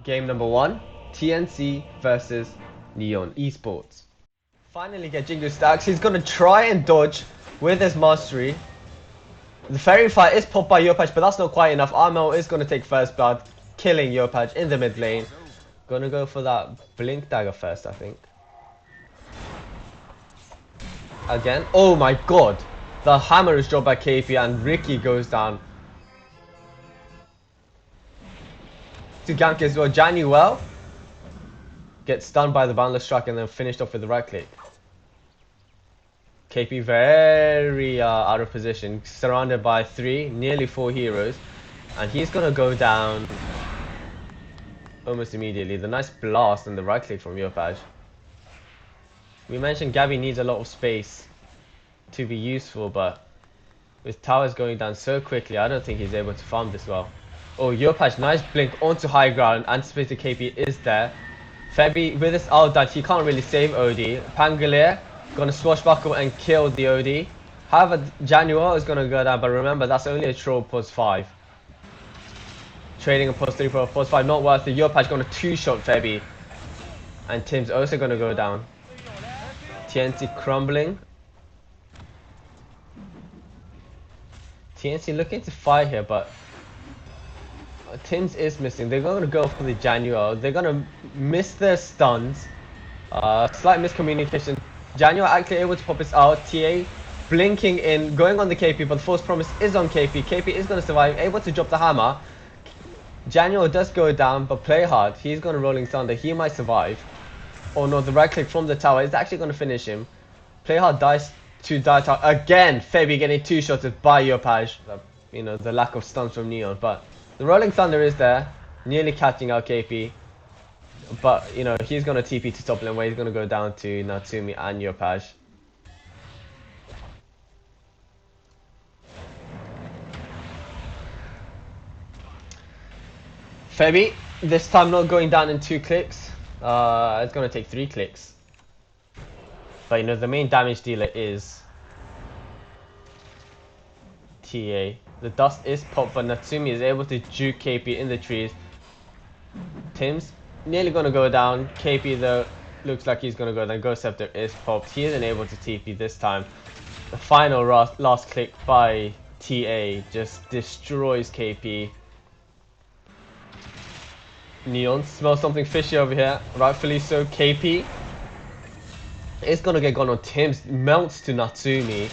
Game number 1, TNC versus Neon Esports. Finally get Jingu stacks. He's gonna try and dodge with his mastery. The fairy fire is popped by Yopaj, but that's not quite enough. Armel is gonna take first blood, killing Yopaj in the mid lane. Gonna go for that blink dagger first, I think. Again. Oh my god! The hammer is dropped by KP and Ricky goes down. To gank as well. Januel gets stunned by the boundless strike and then finished off with the right click. KP very out of position, surrounded by nearly 4 heroes, and he's gonna go down almost immediately. The nice blast and the right click from Yopaj. We mentioned Gabby needs a lot of space to be useful, but with towers going down so quickly, I don't think he's able to farm this well. Oh, Yopaj, nice blink onto high ground. Anticipated KP is there. Febby with his ult that he can't really save OD. Pangolier gonna swashbuckle and kill the OD. However, Januel is gonna go down, but remember that's only a troll plus 5. Trading a plus 3 for a plus 5, not worth it. Yopaj gonna 2-shot Febby. And Tim's also gonna go down. TNC crumbling. TNC looking to fight here, but Tim's is missing. They're going to go for the Januel. They're going to miss their stuns. Slight miscommunication. Januel actually able to pop his out. TA blinking in, going on the KP, but the false promise is on KP. KP is going to survive, able to drop the hammer. Januel does go down, but play hard. He's going to Rolling Thunder. He might survive. Oh no, the right click from the tower is actually going to finish him. Play hard dies to die tower. Again, Febby getting 2-shotted by Yopaj. You know, the lack of stuns from Neon, but the Rolling Thunder is there, nearly catching out KP, but you know he's gonna TP to top lane where he's gonna go down to Natsumi and Yopaj. Febby this time not going down in 2 clicks. It's gonna take 3 clicks, but you know the main damage dealer is TA. The dust is popped, but Natsumi is able to juke KP in the trees. Tim's nearly going to go down. KP though looks like he's going to go down. Ghost Scepter is popped. He isn't able to TP this time. The final last click by TA just destroys KP. Neon smells something fishy over here. Rightfully so. KP is going to get gone on. Tim's melts to Natsumi.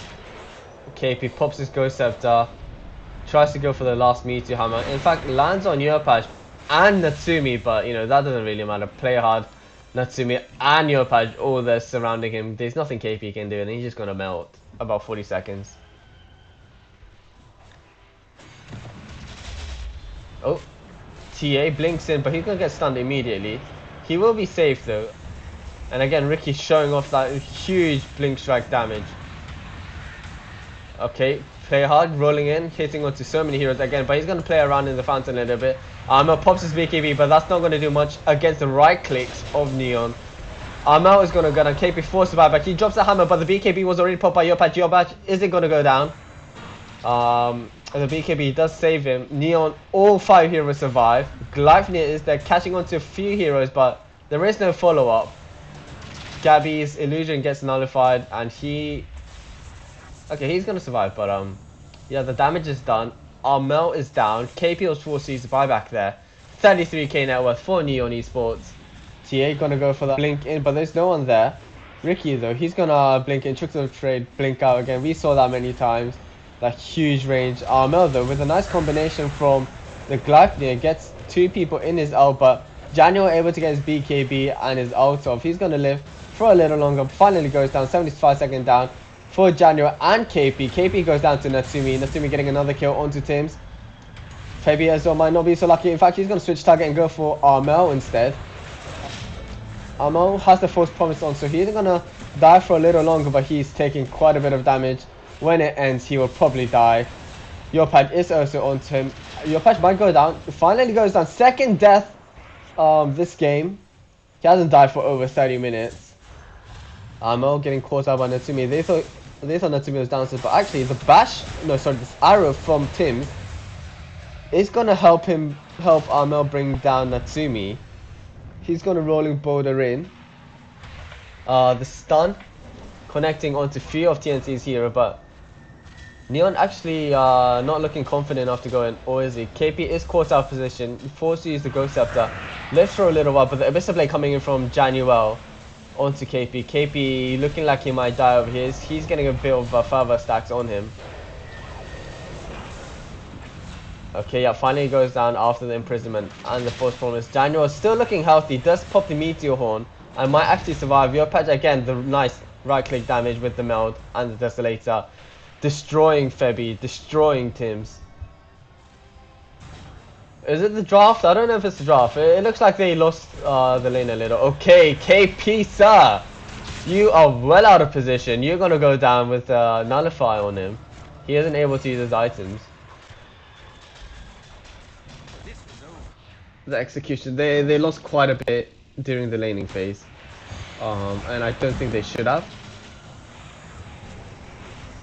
KP pops his Ghost Scepter. Tries to go for the last Meteor Hammer. In fact, lands on Yopaj and Natsumi, but you know, that doesn't really matter. Play hard. Natsumi and Yopaj, all there surrounding him. There's nothing KP can do, and he's just gonna melt. About 40 seconds. Oh, TA blinks in, but he's gonna get stunned immediately. He will be safe though. And again, Ricky showing off that huge blink strike damage. Okay, play hard, rolling in, hitting onto so many heroes again, but he's going to play around in the fountain a little bit. Armel pops his BKB, but that's not going to do much against the right clicks of Neon. Armel is going to go down, KP forced to buy back. He drops the hammer, but the BKB was already popped by Yopaj. Yopaj isn't going to go down. The BKB does save him. Neon, all 5 heroes survive. Gleipnir is there, catching onto a few heroes, but there is no follow-up. Gabby's illusion gets nullified, and he... Okay, he's gonna survive, but yeah, the damage is done. Armel is down. KP was forced to use the buyback there. 33k net worth for Neon Esports. TA gonna go for that blink in, but there's no one there. Ricky though, he's gonna blink in, tricks of trade, blink out again. We saw that many times. That huge range. Armel though, with a nice combination from the Gleipnir, gets 2 people in his ult, but Januel able to get his BKB and his ult off. He's gonna live for a little longer. Finally goes down, 75 seconds down for Januel and KP. KP goes down to Natsumi. Natsumi getting another kill onto Tim's. Febby as well might not be so lucky. In fact, he's going to switch target and go for Armel instead. Armel has the false promise on, so he's going to die for a little longer, but he's taking quite a bit of damage. When it ends, he will probably die. Yopaj is also onto him. Yopaj might go down. Finally goes down. Second death this game. He hasn't died for over 30 minutes. Armel getting caught out by Natsumi. They thought Natsumi was downstairs, but actually this arrow from Tim's is gonna help him help Armel bring down Natsumi. He's gonna rolling boulder in. The stun connecting onto few of TNC's hero, but Neon actually not looking confident enough to go in, or is he? KP is caught out of position, forced to use the Ghost Scepter. Lives for a little while, but the Abyssal Blade coming in from Januel onto KP. KP looking like he might die over here. He's getting a bit of further stacks on him. Okay, yeah, finally goes down after the imprisonment and the false promise. Januel still looking healthy, does pop the Meteor Horn and might actually survive. Your patch again, the nice right click damage with the meld and the Desolator. Destroying Febby, destroying Tims. Is it the draft? I don't know if it's the draft. It looks like they lost the lane a little. Okay, KP, sir. You are well out of position. You're going to go down with Nullify on him. He isn't able to use his items. The execution, they lost quite a bit during the laning phase. And I don't think they should have.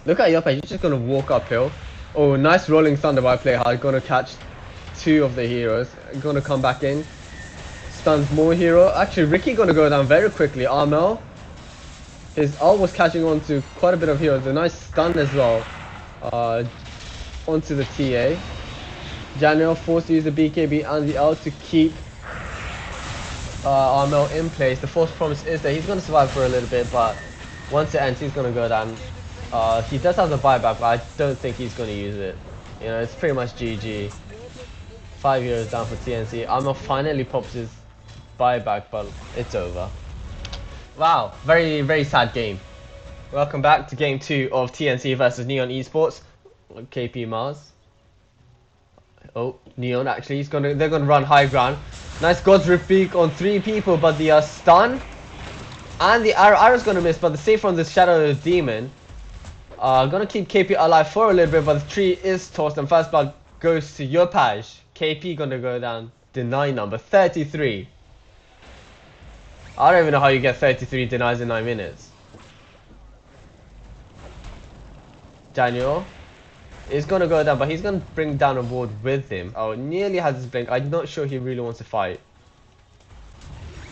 Look at Yopa, he's just gonna walk uphill. Oh, nice rolling thunder by play hard. Gonna catch two of the heroes. Gonna come back in. Stuns more hero. Actually, Ricky gonna go down very quickly. Armel. His ult was catching on to quite a bit of heroes. A nice stun as well. Onto the TA. Januel forced to use the BKB and the ult to keep Armel in place. The false promise is that he's gonna survive for a little bit, but once it ends, he's gonna go down. He does have the buyback, but I don't think he's going to use it. You know, it's pretty much GG. 5 heroes down for TNC. Armel finally pops his buyback, but it's over. Wow, very, very sad game. Welcome back to game 2 of TNC versus Neon Esports. KP Mars. Oh, Neon actually, they're gonna run high ground. Nice God's Rebuke on 3 people, but the stun and the arrow's gonna miss, but the save from the Shadow Demon. Gonna keep KP alive for a little bit, but the tree is tossed and first blood goes to Yopaj. KP gonna go down. Deny number 33. I don't even know how you get 33 denies in 9 minutes. Daniel is gonna go down, but he's gonna bring down a ward with him. Oh, nearly has his blink. I'm not sure he really wants to fight.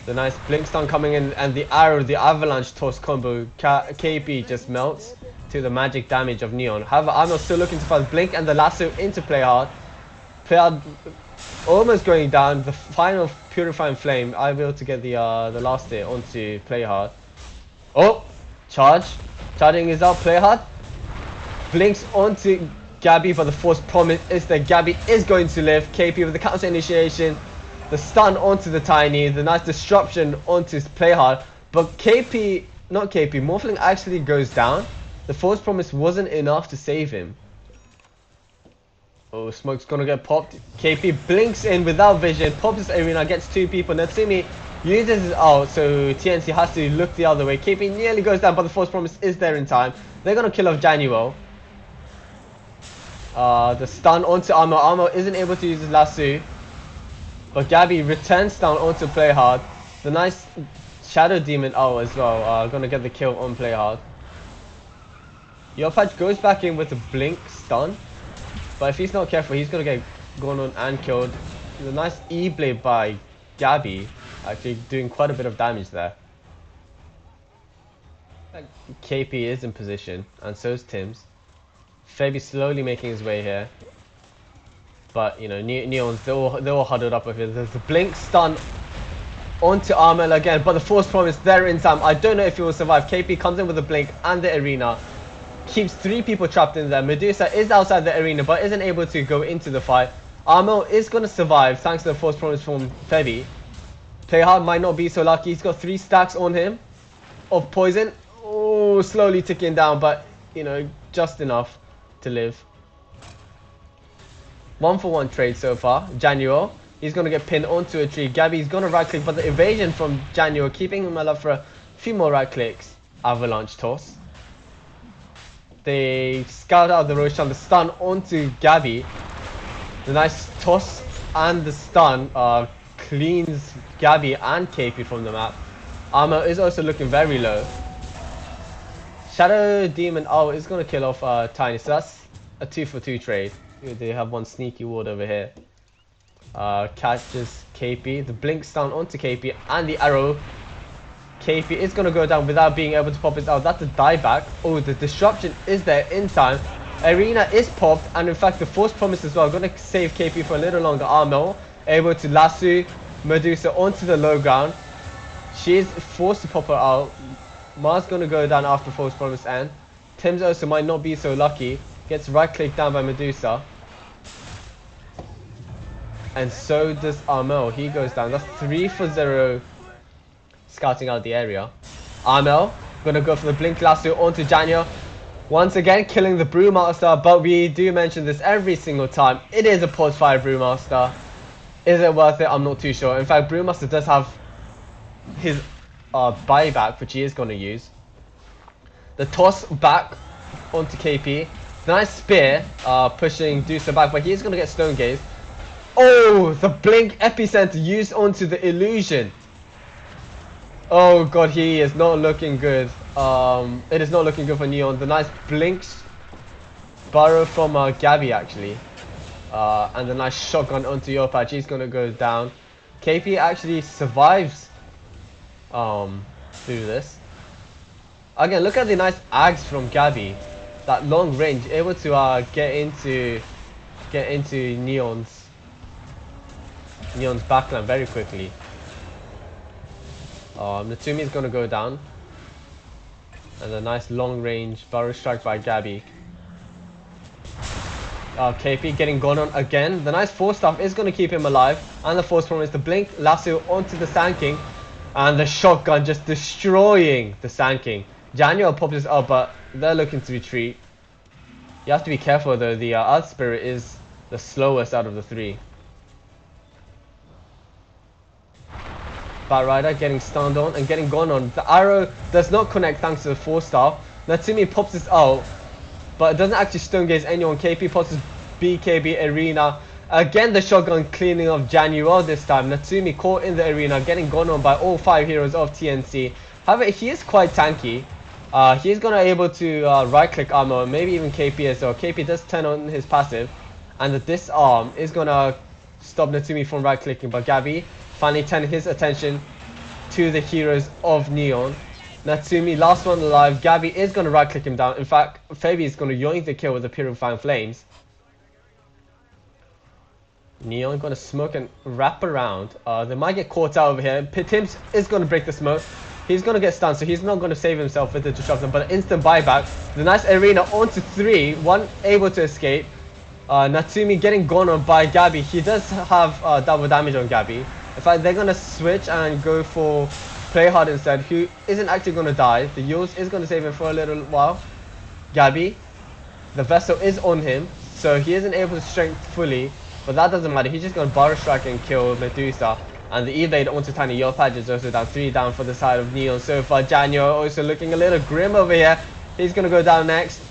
The nice blink stun coming in and the arrow, the avalanche toss combo. KP just melts to the magic damage of Neon. However, Armel still looking to find blink and the lasso into play hard. Play hard almost going down. The final purifying flame. I will to get the last hit onto play hard. Oh, charging is out. Play hard blinks onto Gabby, but the force promise is that Gabby is going to live. KP with the counter initiation. The stun onto the tiny, the nice disruption onto play hard, but Morphling actually goes down. The false promise wasn't enough to save him. Oh, smoke's gonna get popped. KP blinks in without vision, pops his arena, gets 2 people. Natsumi uses his ult, so TNC has to look the other way. KP nearly goes down, but the false promise is there in time. They're gonna kill off Januel. The stun onto Armel. Armel isn't able to use his lasso. But Gabby returns down onto play hard. The nice Shadow Demon ult as well. Gonna get the kill on play hard. Yopaj goes back in with a blink stun. But if he's not careful, he's gonna get gone on and killed. The nice E-blade by Gabby. Actually doing quite a bit of damage there. KP is in position. And so is Tims. Febby slowly making his way here. But, you know, Neons, they're all huddled up over here. There's the blink stun onto Armel again. But the force promise there in time. I don't know if he will survive. KP comes in with the blink and the arena. Keeps 3 people trapped in there. Medusa is outside the arena but isn't able to go into the fight. Armel is going to survive thanks to the force promise from Febby. Play hard might not be so lucky. He's got 3 stacks on him of poison. Oh, slowly ticking down, but, you know, just enough to live. 1-for-1 trade so far. Januel, he's going to get pinned onto a tree. Gabby's going to right click, but the evasion from Januel keeping him alive for a few more right clicks. Avalanche toss. They scout out the Roshan, the stun onto Gabby. The nice toss and the stun cleans Gabby and KP from the map. Armor is also looking very low. Shadow Demon is going to kill off Tiny, so that's a 2-for-2 trade. They have one sneaky ward over here. Catches KP. The blink's down onto KP and the arrow. KP is going to go down without being able to pop his out. That's a dieback. Oh, the disruption is there in time. Arena is popped, and in fact the force promise as well. Going to save KP for a little longer. Armel able to lasso Medusa onto the low ground. She is forced to pop her out. Mars going to go down after force promise end. Tim's also might not be so lucky. Gets right clicked down by Medusa. And so does Armel. He goes down. That's 3 for 0. Scouting out the area. Armel gonna go for the blink lasso onto Janyo. Once again killing the Brewmaster, but we do mention this every single time. It is a pause fire Brewmaster. Is it worth it? I'm not too sure. In fact, Brewmaster does have his buyback, which he is gonna use. The toss back onto KP. Nice spear pushing Dusa back, but he is gonna get stone gazed. Oh, the blink epicenter used onto the illusion. Oh god, he is not looking good. It is not looking good for Neon. The nice blinks burrow from Gabby actually. And the nice shotgun onto Yopaj. He's gonna go down. KP actually survives through this. Again, look at the nice ags from Gabby. That long range, able to get into Neon's backline very quickly. Natsumi is going to go down. And a nice long range burrow strike by Gabby. KP getting gone on again. The nice force staff is going to keep him alive. And the force promise to blink lasso onto the Sand King. And the shotgun just destroying the Sand King. Janyo pops this up, but they're looking to retreat. You have to be careful though. The Earth Spirit is the slowest out of the 3. Batrider getting stunned on and getting gone on. The arrow does not connect thanks to the force staff. Natsumi pops this out, but it doesn't actually stone gaze anyone. KP pops his BKB arena. Again, the shotgun cleaning off Januel this time. Natsumi caught in the arena, getting gone on by all 5 heroes of TNC. However, he is quite tanky. He's gonna able to right click armor, maybe even KP as well. KP does turn on his passive, and the disarm is gonna stop Natsumi from right clicking, but Gabby finally turning his attention to the heroes of Neon. Natsumi, last one alive. Gabby is going to right click him down. In fact, Fabi is going to yoink the kill with the Purifying Flames. Neon going to smoke and wrap around. They might get caught out over here. Tims is going to break the smoke. He's going to get stunned, so he's not going to save himself with the disruption, but an instant buyback. The nice arena onto 3. One able to escape. Natsumi getting gone on by Gabby. He does have double damage on Gabby. In fact, they're going to switch and go for Play Hard instead, who isn't actually going to die. The Yules is going to save him for a little while. Gabby, the Vessel is on him, so he isn't able to strength fully, but that doesn't matter. He's just going to Burrow Strike and kill Medusa. And the E-Blade onto Tiny Yopaj is also down. 3 down for the side of Neon so far. Janyo also looking a little grim over here. He's going to go down next.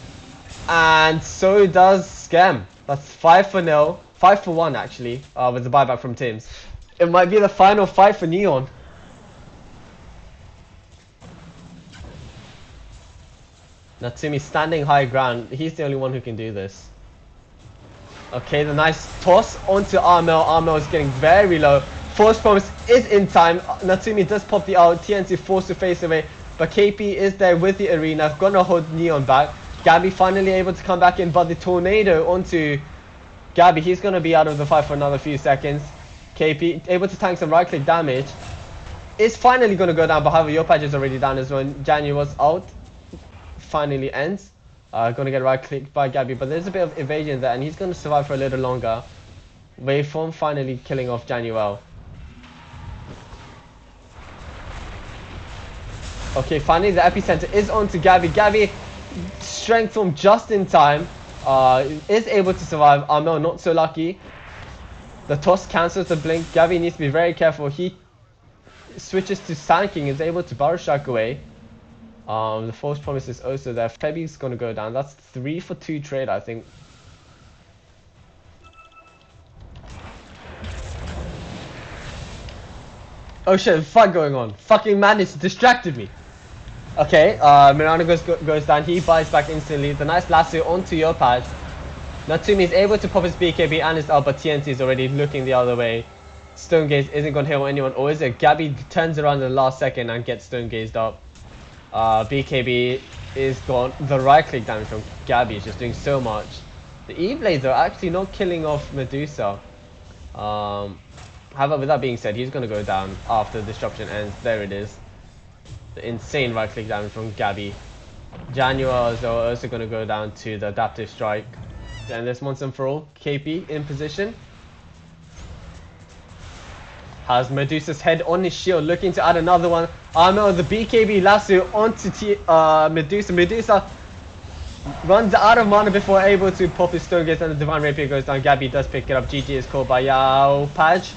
And so does Scam. That's 5 for 0. 5 for 1 actually, with the buyback from Tims. It might be the final fight for Neon. Natsumi standing high ground. He's the only one who can do this. Okay, the nice toss onto Armel. Armel is getting very low. Force Promise is in time. Natsumi does pop the out. TNC forced to face away. But KP is there with the arena. Gonna hold Neon back. Gabby finally able to come back in. But the tornado onto Gabby. He's gonna be out of the fight for another few seconds. KP able to tank some right click damage. Is finally going to go down, but however Yopaj is already down as well. Janyo was out. Finally ends. Going to get right clicked by Gabby, but there's a bit of evasion there and he's going to survive for a little longer. Waveform finally killing off Januel. Okay, finally the epicenter is on to Gabby. Gabby, strength form just in time. Is able to survive. Armel not so lucky. The toss cancels the blink. Gabby needs to be very careful. He switches to Sand King, is able to Burrow Strike away. The Force Promise is also there. Febi's gonna go down. That's 3 for 2 trade, I think. Oh shit, fuck going on. Fucking madness distracted me. Okay, Miranda goes down. He buys back instantly. The nice lasso onto Yopaj. Natsumi is able to pop his BKB and his ult, but TNC is already looking the other way. Stone Gaze isn't going to hit anyone, or is it? Gabby turns around in the last second and gets Stone Gazed up. BKB is gone. The right click damage from Gabby is just doing so much. The E-Blades are actually not killing off Medusa. However, with that being said, he's going to go down after the disruption ends. There it is. The insane right click damage from Gabby. Januar is also going to go down to the adaptive strike. And this once and for all, KP in position. Has Medusa's head on his shield, looking to add another one. Armel, the BKB lasso onto Medusa. Medusa runs out of mana before able to pop his Stone Gaze, and the Divine Rapier goes down. Gabby does pick it up. GG is called by Yao Paj.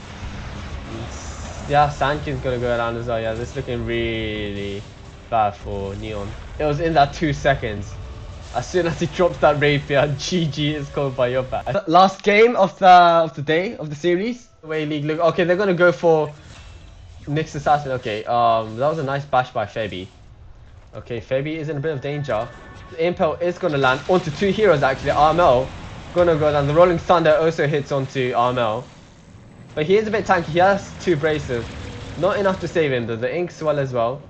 Yeah, Sankin's gonna go down as well. Yeah, this is looking really bad for Neon. It was in that 2 seconds. As soon as he drops that Rapier, GG is called by your back. Last game of the day of the series. Way League look. Okay, they're gonna go for Nyx Assassin. Okay, that was a nice bash by Feby. Okay, Feby is in a bit of danger. The Impel is gonna land onto 2 heroes actually. Armel gonna go down. The Rolling Thunder also hits onto Armel. But he is a bit tanky. He has 2 braces. Not enough to save him though. The Ink Swell as well.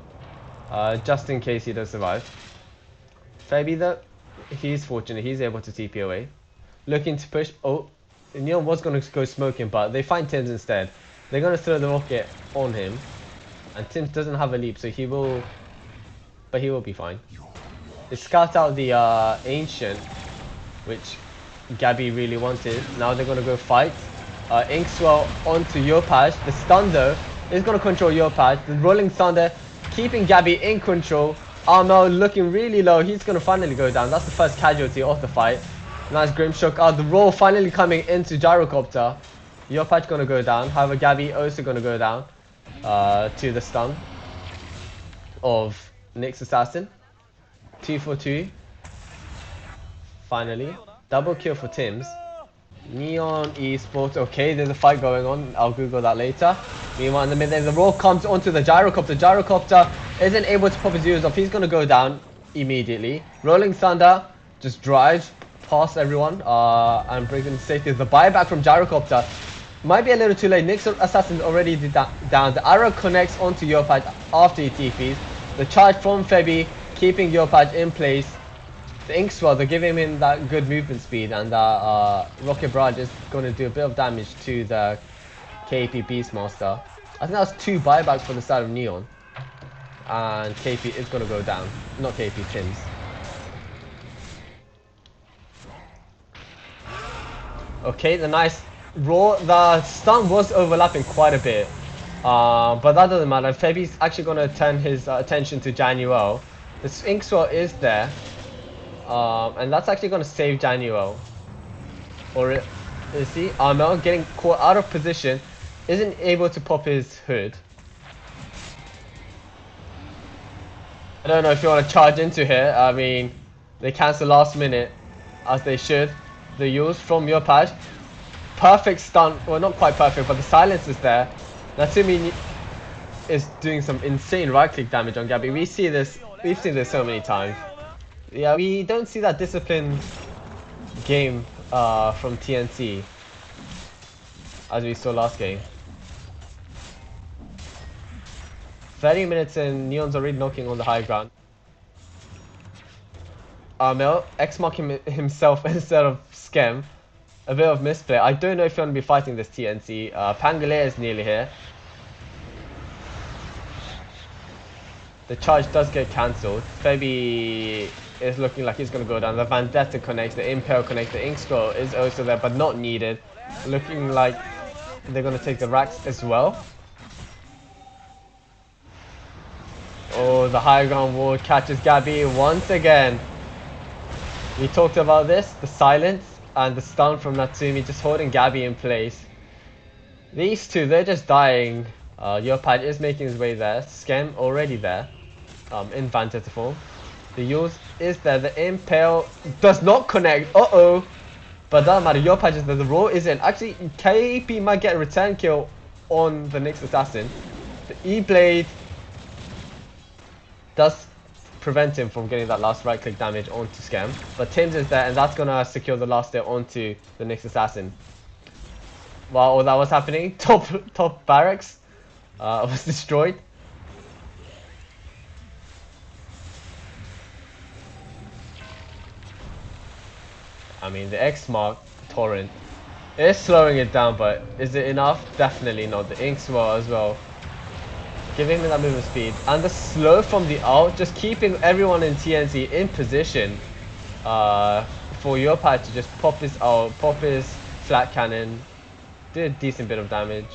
Just in case he does survive. Feby though, he's fortunate. He's able to TP away. Looking to push. Oh, Neon was going to go smoking, but they find Tims instead. They're going to throw the rocket on him. And Tims doesn't have a leap, so he will... But he will be fine. They scout out the Ancient, which Gabby really wanted. Now they're going to go fight. Inkswell onto Yopaj. The stun though is going to control Yopaj. The Rolling Thunder keeping Gabby in control. Armel looking really low. He's going to finally go down. That's the first casualty of the fight. Nice Grimshock. The roll finally coming into Gyrocopter. Yopaj going to go down. However, Gabby also going to go down to the stun of Nyx Assassin. 2 for 2. Finally. Double kill for Tims. Neon Esports. Okay, there's a fight going on. I'll Google that later. Meanwhile, in the mid, the roll comes onto the Gyrocopter. Gyrocopter isn't able to pop his Zeus off. He's going to go down immediately. Rolling Thunder just drives past everyone and brings him to safety. The buyback from Gyrocopter might be a little too late. Nyx Assassin's already down. The arrow connects onto Yopaj after he TPs. The charge from Feby keeping Yopaj in place. The Inkswell, they're giving him that good movement speed, and that Rocket Barrage is going to do a bit of damage to the KP Beastmaster. I think that was 2 buybacks for the side of Neon. And KP is going to go down. Not KP, Tims. Okay, the nice roar. The stun was overlapping quite a bit. But that doesn't matter. Feby's actually going to turn his attention to Januel. The Inkswell is there. And that's actually going to save Januel. Or is he? Armel getting caught out of position. Isn't able to pop his hood. I don't know if you want to charge into here. I mean, they cancel last minute. As they should. The use from Yopaj. Perfect stun. Well, not quite perfect, but the silence is there. Natsumi is doing some insane right click damage on Gabby. We've seen this so many times. Yeah, we don't see that disciplined game from TNC as we saw last game. 30 minutes in, Neon's already knocking on the high ground. Armel X-marking himself instead of Skem. A bit of misplay. I don't know if you want to be fighting this TNC. Pangolea is nearly here. The charge does get cancelled. Feby is looking like he's going to go down. The Vendetta connects, the Impel connects, the Inkscroll is also there but not needed. Looking like they're going to take the racks as well. Oh, the high ground ward catches Gabby once again. We talked about this, the silence and the stun from Natsumi just holding Gabby in place. These two, they're just dying. Yopaj is making his way there. Skem already there in Vendetta form. The use is there. The Impale does not connect. Uh-oh. But doesn't matter. Yopaj is there. The roll is in. Actually, KP might get a return kill on the Nyx Assassin. The E-Blade does prevent him from getting that last right click damage onto Scam. But Tim's is there, and that's gonna secure the last hit onto the next assassin. While all that was happening, top barracks was destroyed. I mean, the X Mark Torrent is slowing it down, but is it enough? Definitely not. The Ink Swirl as well, giving him that movement speed, and the slow from the ult, just keeping everyone in TNC in position for your pad to just pop his ult, pop his flat cannon, do a decent bit of damage.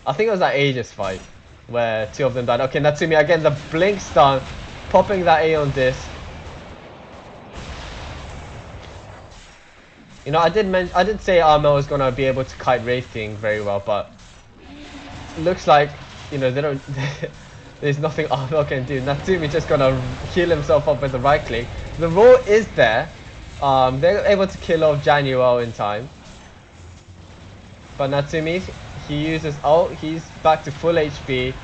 I think it was that Aegis fight where two of them died. Okay, Natsumi again, the blink stun, popping that Aeon disc. You know, I did say Armel was gonna be able to kite Wraith King very well, but looks like, you know, there's nothing Armel can do. Natsumi just gonna heal himself up with the right click. The roll is there. They're able to kill off Januel in time. But Natsumi, he uses ult, he's back to full HP.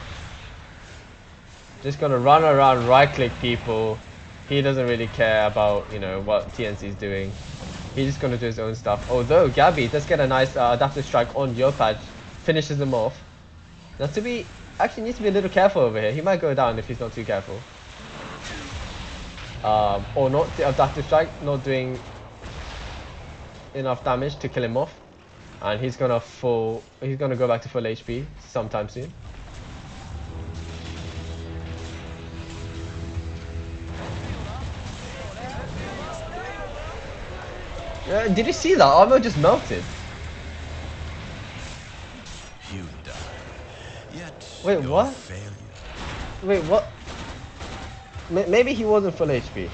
Just gonna run around, right click people. He doesn't really care about, you know, what TNC is doing. He's just gonna do his own stuff. Although Gabby does get a nice adaptive strike on Yopad, finishes him off. Natsumi actually needs to be a little careful over here. He might go down if he's not too careful. Or not, the adaptive strike not doing enough damage to kill him off. And he's gonna go back to full HP sometime soon. Did you see that? Armor just melted. You die. Yet wait, what? failure. Wait, what? Maybe he wasn't full HP.